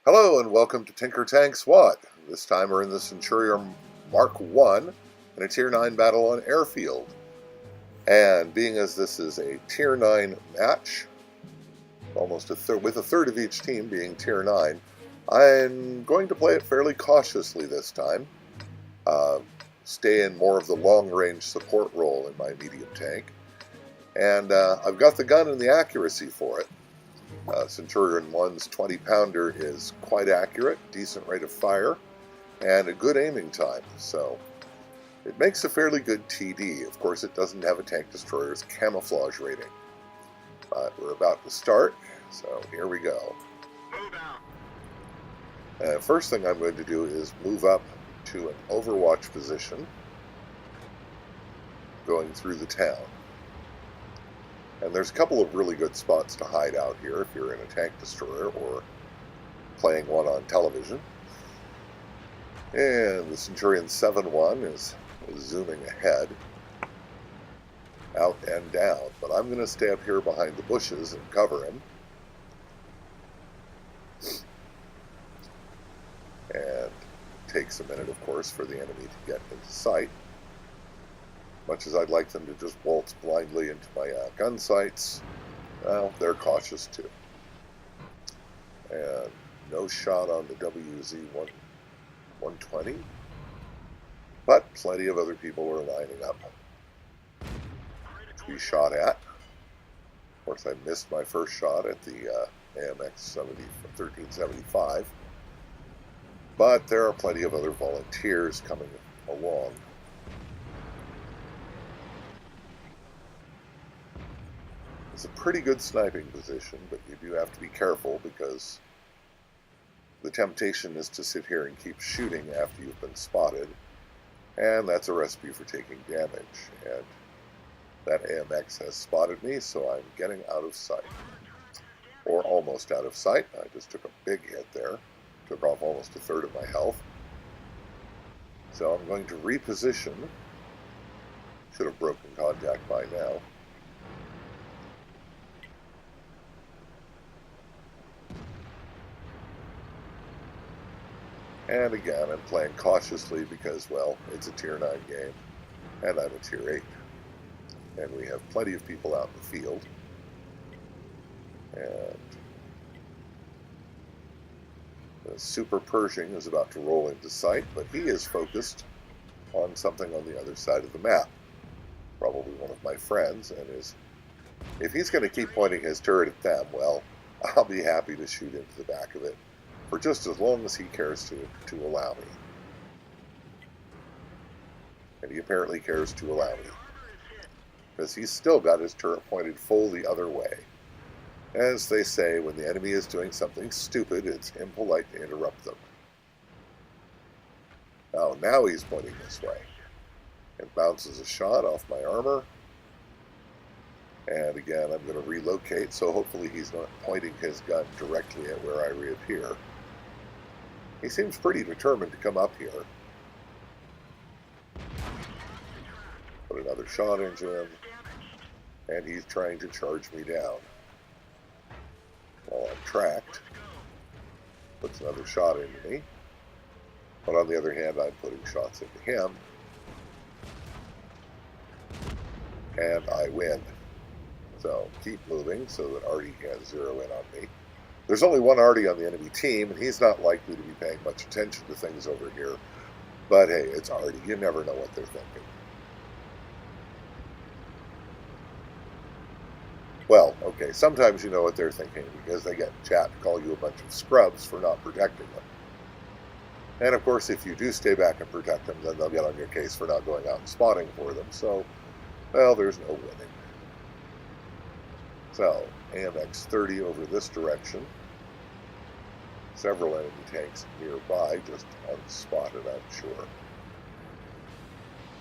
Hello and welcome to TinkerTanks-WoT. This time we're in the Centurian Mk.I in a Tier 9 battle on Airfield. And being as this is a Tier 9 match, almost with a third of each team being Tier 9, I'm going to play it fairly cautiously this time. Stay in more of the long-range support role in my medium tank. And I've got the gun and the accuracy for it. Centurion 1's 20-pounder is quite accurate, decent rate of fire, and a good aiming time, so it makes a fairly good TD. Of course, it doesn't have a tank destroyer's camouflage rating. But we're about to start, so here we go. First thing I'm going to do is move up to an overwatch position, going through the town. And there's a couple of really good spots to hide out here if you're in a tank destroyer or playing one on television. And the Centurion 7-1 is zooming ahead, out and down. But I'm going to stay up here behind the bushes and cover him. And it takes a minute, of course, for the enemy to get into sight. Much as I'd like them to just waltz blindly into my gun sights, well, they're cautious too. And no shot on the WZ-120, but plenty of other people were lining up to be shot at. Of course, I missed my first shot at the AMX 1375, but there are plenty of other volunteers coming along. It's a pretty good sniping position, but you do have to be careful because the temptation is to sit here and keep shooting after you've been spotted, and that's a recipe for taking damage. And that AMX has spotted me, so I'm getting out of sight. Or almost out of sight. I just took a big hit there. Took off almost a third of my health. So I'm going to reposition. Should have broken contact by now. And again, I'm playing cautiously because, well, it's a Tier 9 game, and I'm a Tier 8. And we have plenty of people out in the field. And the Super Pershing is about to roll into sight, but he is focused on something on the other side of the map. Probably one of my friends, and if he's going to keep pointing his turret at them, well, I'll be happy to shoot into the back of it for just as long as he cares to allow me. And he apparently cares to allow me, because he's still got his turret pointed full the other way. As they say, when the enemy is doing something stupid, it's impolite to interrupt them. Now he's pointing this way. It bounces a shot off my armor. And again, I'm going to relocate, so hopefully he's not pointing his gun directly at where I reappear. He seems pretty determined to come up here. Put another shot into him, and he's trying to charge me down. Well, I'm tracked. Puts another shot into me. But on the other hand, I'm putting shots into him. And I win. So keep moving so that Artie can zero in on me. There's only one Artie on the enemy team, and he's not likely to be paying much attention to things over here. But hey, it's Artie. You never know what they're thinking. Well, okay, sometimes you know what they're thinking because they get in chat to call you a bunch of scrubs for not protecting them. And of course, if you do stay back and protect them, then they'll get on your case for not going out and spotting for them. So, well, there's no winning. So, AMX 30 over this direction. Several enemy tanks nearby, just unspotted, I'm sure.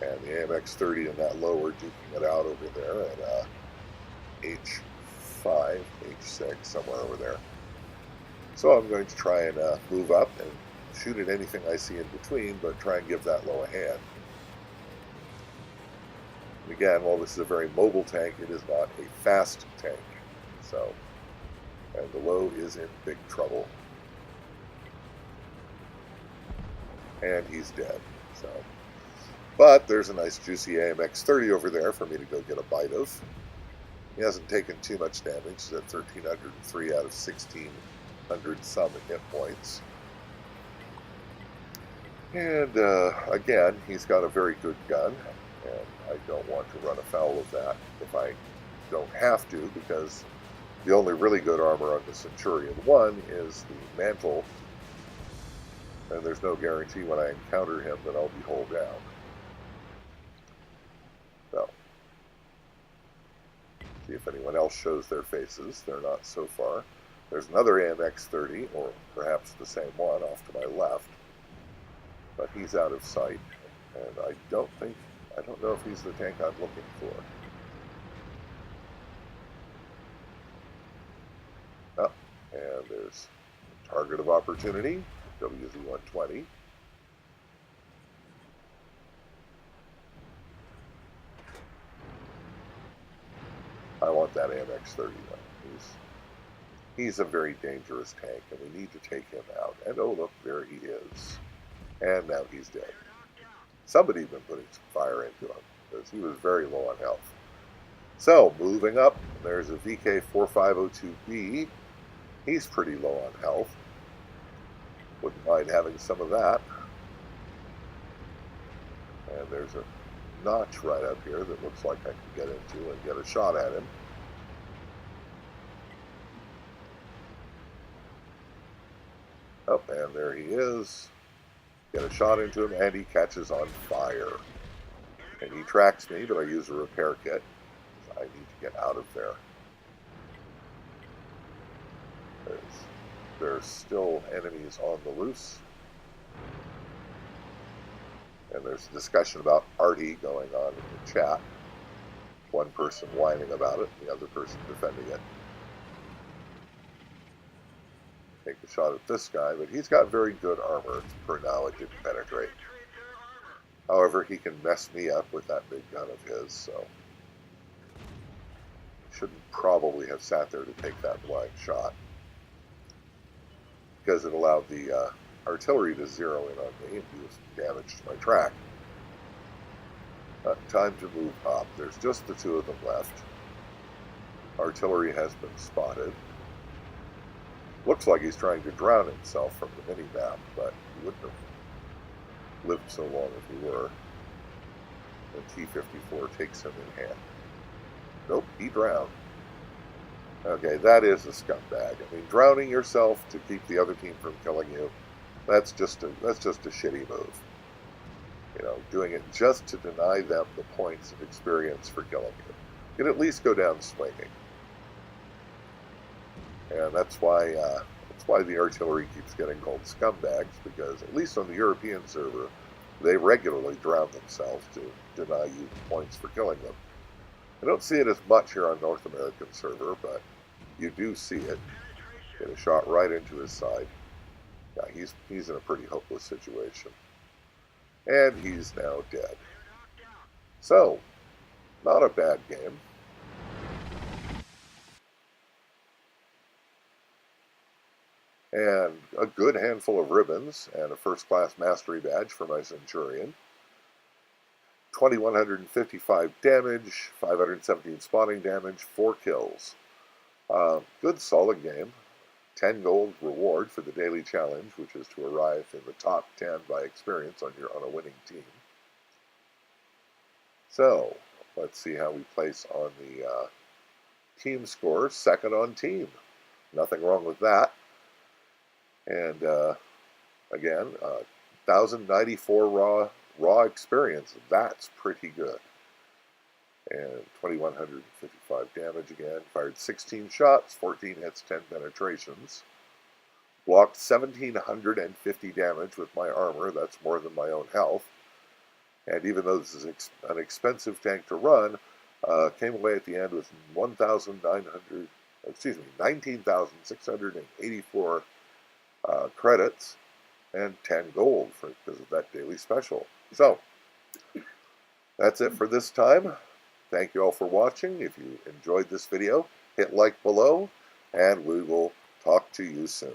And the AMX 30 in that lower, duking it out over there at H5, H6, somewhere over there. So I'm going to try and move up and shoot at anything I see in between, but try and give that low a hand. And again, while this is a very mobile tank, it is not a fast tank. So, and the low is in big trouble. and he's dead. So, but there's a nice juicy AMX-30 over there for me to go get a bite of. He hasn't taken too much damage. He's at 1,303 out of 1,600 some hit points. And again, he's got a very good gun, and I don't want to run afoul of that if I don't have to, because the only really good armor on the Centurion 1 is the mantle, and there's no guarantee when I encounter him that I'll be hull down. So, see if anyone else shows their faces. They're not so far. There's another AMX-30, or perhaps the same one off to my left, but he's out of sight, and I don't know if he's the tank I'm looking for. Oh, and there's a target of opportunity, WZ-120. I want that AMX-30 though. He's a very dangerous tank, and we need to take him out. And oh look, there he is. And now he's dead. Somebody's been putting some fire into him, because he was very low on health. So, moving up, there's a VK4502B. He's pretty low on health. Wouldn't mind having some of that. And there's a notch right up here that looks like I can get into and get a shot at him. Oh, and there he is. Get a shot into him, and he catches on fire. And he tracks me, but I use a repair kit. I need to get out of there. There's still enemies on the loose. And there's a discussion about Artie going on in the chat. One person whining about it, the other person defending it. Take a shot at this guy, but he's got very good armor. For now, it didn't penetrate. However, he can mess me up with that big gun of his, so shouldn't probably have sat there to take that blind shot, because it allowed the artillery to zero in on me and do some damage to my track. Time to move up. There's just the two of them left. Artillery has been spotted. Looks like he's trying to drown himself from the mini-map, but he wouldn't have lived so long if he were. The T-54 takes him in hand. Nope, he drowned. Okay, that is a scumbag. I mean, drowning yourself to keep the other team from killing you, that's just a shitty move. You know, doing it just to deny them the points of experience for killing you. You can at least go down swinging. And that's why the artillery keeps getting called scumbags, because at least on the European server, they regularly drown themselves to deny you points for killing them. I don't see it as much here on North American server, but you do see it. Get a shot right into his side. Yeah, he's in a pretty hopeless situation. And he's now dead. So, not a bad game. And a good handful of ribbons and a first-class mastery badge for my Centurion. 2,155 damage, 517 spawning damage, 4 kills. Good solid game. 10 gold reward for the daily challenge, which is to arrive in the top 10 by experience on a winning team. So, let's see how we place on the team score. Second on team. Nothing wrong with that. And again, 1,094 raw experience. That's pretty good. And 2,155 damage again. Fired 16 shots, 14 hits, 10 penetrations. Blocked 1,750 damage with my armor. That's more than my own health. And even though this is an expensive tank to run, came away at the end with 19,684 credits and 10 gold because of that daily special. So, that's it for this time. Thank you all for watching. If you enjoyed this video, hit like below, and we will talk to you soon.